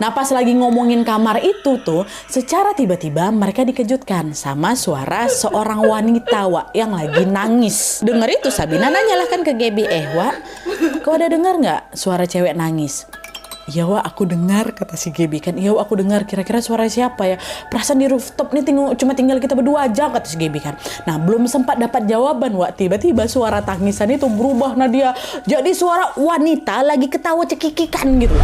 Nah pas lagi ngomongin kamar itu tuh, secara tiba-tiba mereka dikejutkan sama suara seorang wanita Wak yang lagi nangis. Dengar itu Sabina nanyalah kan ke Gaby, Wak, kau ada dengar nggak suara cewek nangis? Iya Wak, aku dengar, kata si Gaby kan. Iya Wak, aku dengar, kira-kira suara siapa ya? Perasaan di rooftop nih cuma tinggal kita berdua aja, kata si Gaby kan. Nah belum sempat dapat jawaban Wak, tiba-tiba suara tangisan itu berubah Nadia jadi suara wanita lagi ketawa cekikikan gitu.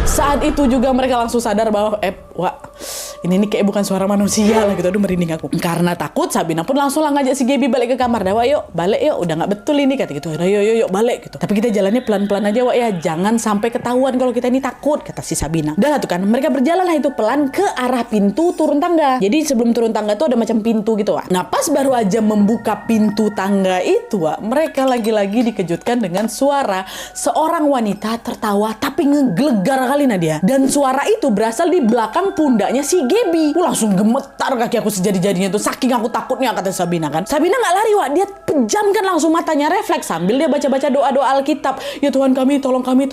Saat itu juga mereka langsung sadar bahwa Wak, ini kayak bukan suara manusia lah gitu. Aduh merinding aku. Karena takut, Sabina pun langsung lah ngajak si Gaby balik ke kamar. Dah Wak, yuk balik yuk, udah nggak betul ini, kata gitu. Udah yuk balik gitu. Tapi kita jalannya pelan-pelan aja Wak ya, jangan sampai ketahuan kalau kita ini takut, kata si Sabina. Udah lah tuh kan, mereka berjalan lah itu pelan ke arah pintu turun tangga. Jadi sebelum turun tangga tuh ada macam pintu gitu Wak. Nah pas baru aja membuka pintu tangga itu Wak, mereka lagi-lagi dikejutkan dengan suara seorang wanita tertawa tapi ngegelegar kali Nadia. Dan suara itu berasal di belakang pundaknya si Gaby. Langsung gemetar kaki aku sejadi-jadinya tuh, saking aku takutnya, kata Sabina kan. Sabina nggak lari Wak, dia pejamkan langsung matanya, refleks sambil dia baca-baca doa-doa Alkitab. Ya Tuhan kami, tolong kami,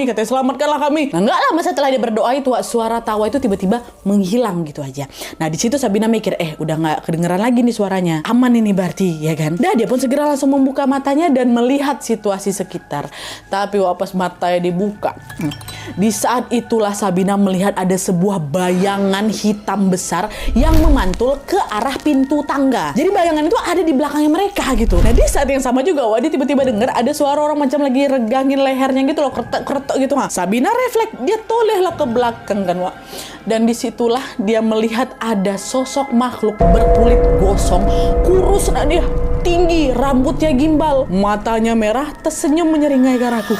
katanya selamatkanlah kami. Nah nggak lama setelah dia berdoa itu Wak, suara tawa itu tiba-tiba menghilang gitu aja. Nah di situ Sabina mikir, udah nggak kedengeran lagi nih suaranya, aman ini berarti ya kan. Nah dia pun segera langsung membuka matanya dan melihat situasi sekitar. Tapi Wak pas matanya dibuka, di saat itulah Sabina melihat ada sebuah bayangan hitam besar yang memantul ke arah pintu tangga. Jadi bayangan itu ada di belakangnya mereka gitu. Nah di saat yang sama juga Wak, dia tiba-tiba dengar ada suara orang macam lagi regangin lehernya gitu loh, kretek-kretek gitu. Sabina refleks, dia toleh lah ke belakang kan Wak. Dan disitulah dia melihat ada sosok makhluk berkulit gosong, kurus dia, tinggi, rambutnya gimbal, matanya merah, tersenyum menyeringai ke arahku.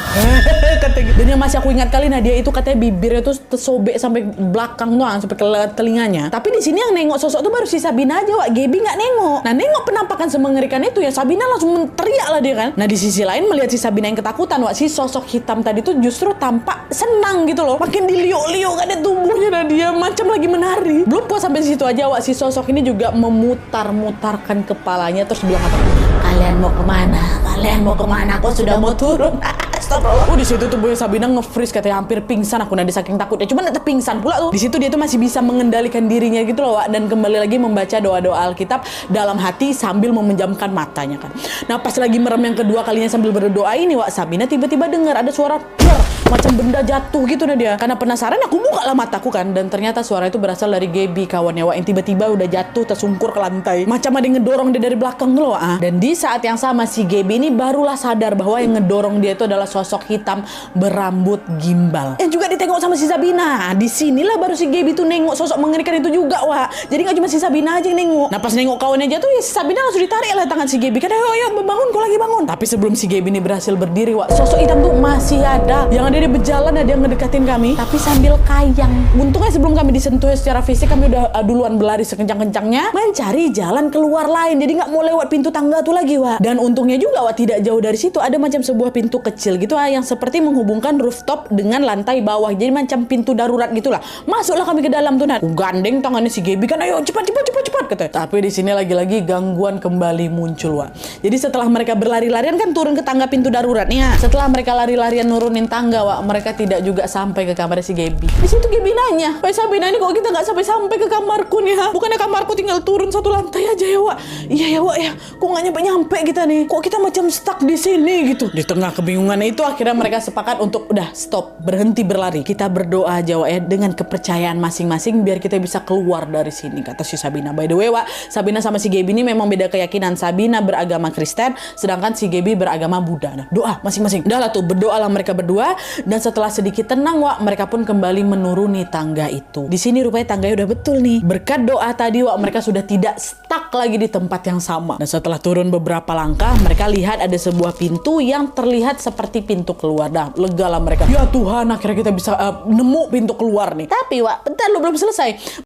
Dan yang masih aku ingat kali Nadia itu katanya bibirnya tuh tersobek sampai belakang tuh, sampai ke telinganya. Tapi di sini yang nengok sosok tuh baru si Sabina aja Wak, Gaby nggak nengok. Nah nengok penampakan semengerikan itu ya, Sabina langsung teriak lah dia kan. Nah di sisi lain melihat si Sabina yang ketakutan Wak, si sosok hitam tadi tuh justru tampak senang gitu loh, makin diliuk-liuk kan tubuhnya Nadia macam lagi menari. Belum puas sampai situ aja Wak, si sosok ini juga memutar-mutarkan kepalanya terus bilang apa? Kalian mau kemana? Kalian mau kemana? Aku sudah mau turun. Astagfirullah. Di situ tubuhnya Sabina nge-freeze, katanya hampir pingsan aku Nadia saking takutnya. Cuma tetap pingsan pula tuh. Di situ dia tuh masih bisa mengendalikan dirinya gitu loh Wak, dan kembali lagi membaca doa-doa Alkitab dalam hati sambil memejamkan matanya kan. Nah pas lagi merem yang kedua kalinya sambil berdoa ini Wak, Sabina tiba-tiba dengar ada suara macam benda jatuh gitu Nadia. Karena penasaran aku buka lah mataku kan, dan ternyata suara itu berasal dari Gaby kawannya Wak, yang tiba-tiba udah jatuh tersungkur ke lantai. Macam ada yang ngedorong dia dari belakang tuh loh Wak. Dan di saat yang sama si Gaby ini barulah sadar bahwa yang ngedorong dia itu adalah sosok hitam berambut gimbal yang juga ditengok sama si Sabina. Di sinilah baru si Gaby tuh nengok sosok mengerikan itu juga Wak. Jadi nggak cuma si Sabina aja yang nengok. Nah pas nengok kawannya jatuh ya si Sabina langsung ditarik lah tangan si Gaby kan, ayo bangun, kau lagi bangun. Tapi sebelum si Gaby ini berhasil berdiri Wak, sosok hitam tuh masih ada. Yang ada dia berjalan, ada yang ngedekatin kami tapi sambil kayang. Untungnya sebelum kami disentuh secara fisik, kami udah duluan berlari sekencang-kencangnya mencari jalan keluar lain. Jadi nggak mau lewat pintu tangga tuh lagi Wak. Dan untungnya juga Wak, tidak jauh dari situ ada macam sebuah pintu kecil gitu yang seperti menghubungkan rooftop dengan lantai bawah. Jadi macam pintu darurat gitulah. Masuklah kami ke dalam tuh Nat. Gandeng tangannya si Gaby kan, ayo cepat katanya. Tapi di sini lagi-lagi gangguan kembali muncul Wak. Jadi setelah mereka berlari-larian kan turun ke tangga pintu darurat nih ya. Setelah mereka lari-larian nurunin tangga Wak, mereka tidak juga sampai ke kamar si Gaby. Di situ Gaby nanya, Sabina ini kok kita nggak sampai ke kamarku nih ha? Bukannya kamarku tinggal turun satu lantai aja ya Wak? Iya ya Wak ya. Kok nggak nyampe kita nih? Kok kita macam stuck di sini gitu? Di tengah kebingungan itu akhirnya mereka sepakat untuk udah stop, berhenti berlari. Kita berdoa aja Wak ya, dengan kepercayaan masing-masing biar kita bisa keluar dari sini, kata si Sabina. By the way Wak, Sabina sama si Gaby ini memang beda keyakinan. Sabina beragama Kristen, sedangkan si Gaby beragama Buddha. Nah, doa masing-masing. Udah lah tuh, berdoalah mereka berdua. Dan setelah sedikit tenang Wak, mereka pun kembali menuruni tangga itu. Di sini rupanya tangganya udah betul nih. Berkat doa tadi Wak, mereka sudah tidak stuck lagi di tempat yang sama. Dan setelah turun beberapa langkah, mereka lihat ada sebuah pintu yang terlihat seperti pintu keluar. Dah, lega lah mereka. Ya Tuhan, akhirnya kita bisa nemu pintu keluar nih. Tapi Wak, bentar, lu belum selesai.